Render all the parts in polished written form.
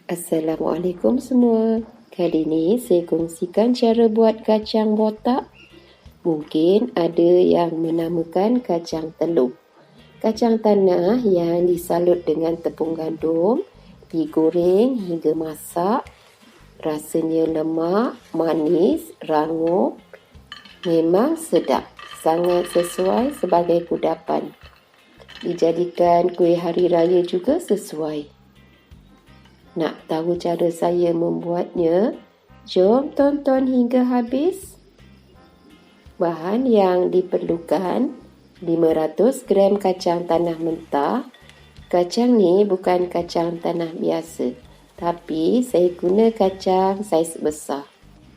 Assalamualaikum semua. Kali ini saya kongsikan cara buat kacang botak. Mungkin ada yang menamakan kacang telur. Kacang tanah yang disalut dengan tepung gandum, digoreng hingga masak. Rasanya lemak, manis, rangup. Memang sedap. Sangat sesuai sebagai kudapan. Dijadikan kuih hari raya juga sesuai. Nak tahu cara saya membuatnya? Jom tonton hingga habis. Bahan yang diperlukan: 500 gram kacang tanah mentah. Kacang ni bukan kacang tanah biasa, tapi saya guna kacang saiz besar.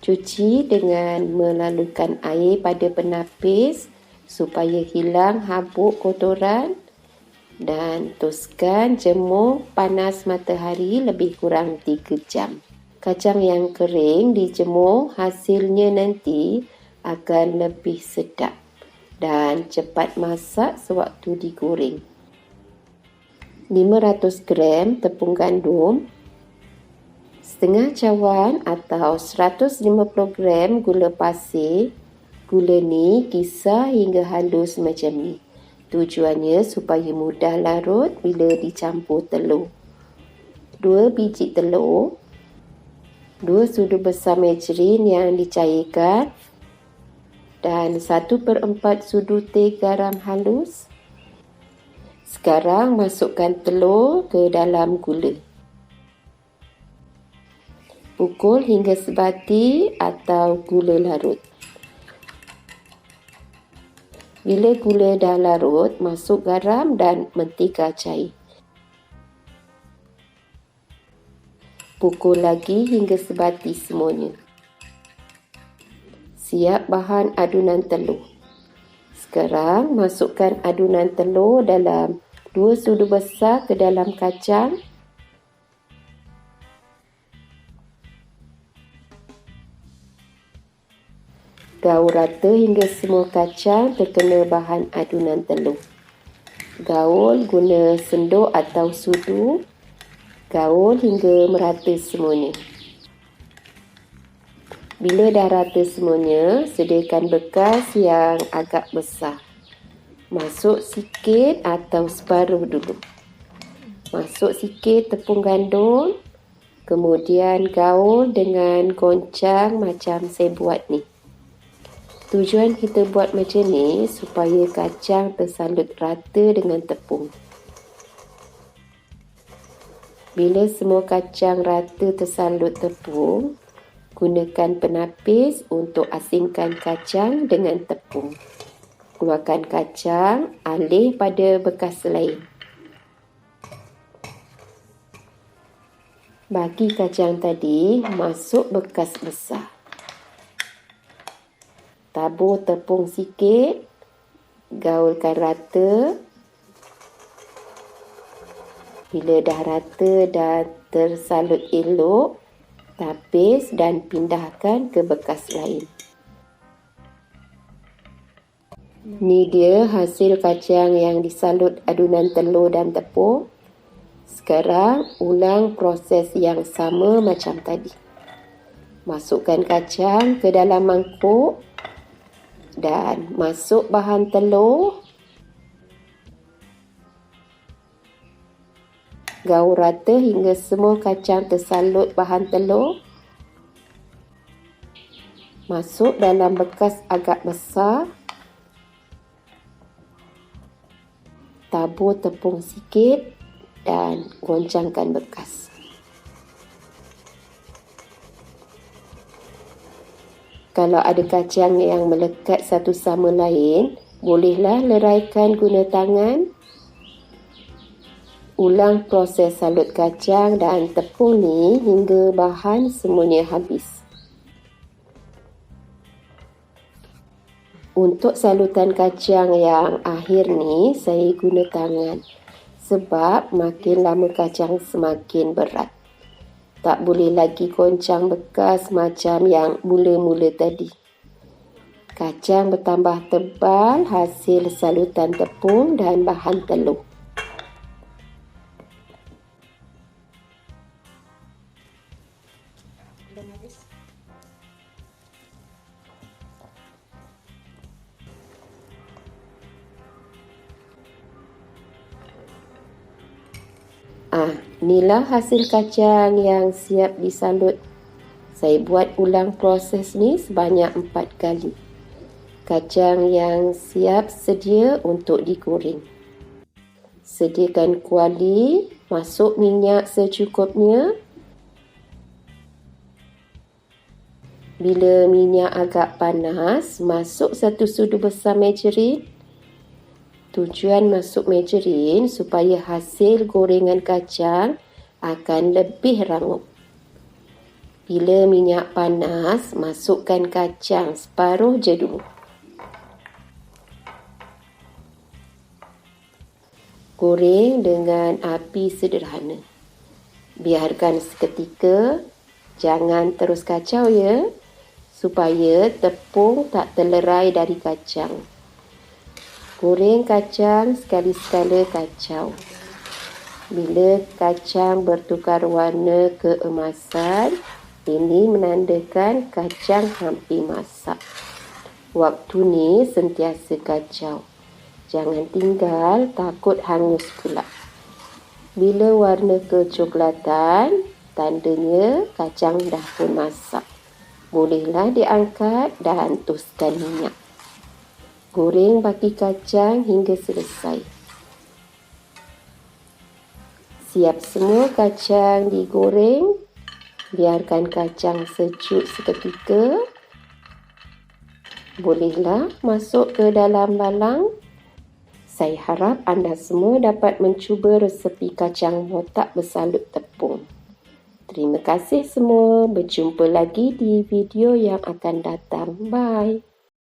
Cuci dengan melalukan air pada penapis supaya hilang habuk kotoran. Dan toskan jemur panas matahari lebih kurang 3 jam. Kacang yang kering dijemur, hasilnya nanti akan lebih sedap dan cepat masak sewaktu digoreng. 500 gram tepung gandum, setengah cawan atau 150 gram gula pasir. Gula ni kisar hingga halus macam ni. Tujuannya supaya mudah larut bila dicampur telur. 2 biji telur, 2 sudu besar margarin yang dicairkan dan 1/4 sudu teh garam halus. Sekarang masukkan telur ke dalam gula. Pukul hingga sebati atau gula larut. Bila gula dah larut, masuk garam dan mentega cair. Pukul lagi hingga sebati semuanya. Siap bahan adunan telur. Sekarang masukkan adunan telur dalam 2 sudu besar ke dalam kacang. Gaul rata hingga semua kacang terkena bahan adunan telur. Gaul guna sendok atau sudu. Gaul hingga merata semuanya. Bila dah rata semuanya, sediakan bekas yang agak besar. Masuk sikit atau separuh dulu. Masuk sikit tepung gandum. Kemudian gaul dengan goncang macam saya buat ni. Tujuan kita buat macam ni supaya kacang tersalut rata dengan tepung. Bila semua kacang rata tersalut tepung, gunakan penapis untuk asingkan kacang dengan tepung. Keluarkan kacang, alih pada bekas lain. Bagi kacang tadi masuk bekas besar. Tabur tepung sikit, gaulkan rata. Bila dah rata dan tersalut elok, tapis dan pindahkan ke bekas lain. Ni dia hasil kacang yang disalut adunan telur dan tepung. Sekarang ulang proses yang sama macam tadi. Masukkan kacang ke dalam mangkuk. Dan masuk bahan telur. Gaul rata hingga semua kacang tersalut bahan telur. Masuk dalam bekas agak besar. Tabur tepung sikit dan goncangkan bekas. Kalau ada kacang yang melekat satu sama lain, bolehlah leraikan guna tangan. Ulang proses salut kacang dan tepung ni hingga bahan semuanya habis. Untuk salutan kacang yang akhir ni, saya guna tangan. Sebab makin lama kacang semakin berat. Tak boleh lagi goncang bekas macam yang mula-mula tadi. Kacang bertambah tebal hasil salutan tepung dan bahan telur. dah habis. Inilah hasil kacang yang siap disalut. Saya buat ulang proses ni sebanyak 4 kali. Kacang yang siap sedia untuk digoreng. Sediakan kuali, masuk minyak secukupnya. Bila minyak agak panas, masuk 1 sudu besar margarin. Tujuan masuk margarin supaya hasil gorengan kacang akan lebih rangup. Bila minyak panas, masukkan kacang separuh je dulu. Goreng dengan api sederhana. Biarkan seketika, jangan terus kacau ya, supaya tepung tak terlerai dari kacang. Goreng kacang sekali-sekala kacau. Bila kacang bertukar warna keemasan, ini menandakan kacang hampir masak. Waktu ni sentiasa kacau. Jangan tinggal, takut hangus pula. Bila warna kecoklatan, tandanya kacang dah pun masak. Bolehlah diangkat dan toskan minyak. Goreng baki kacang hingga selesai. Siap semua kacang digoreng. Biarkan kacang sejuk seketika. Bolehlah masuk ke dalam balang. Saya harap anda semua dapat mencuba resepi kacang botak bersalut tepung. Terima kasih semua. Berjumpa lagi di video yang akan datang. Bye.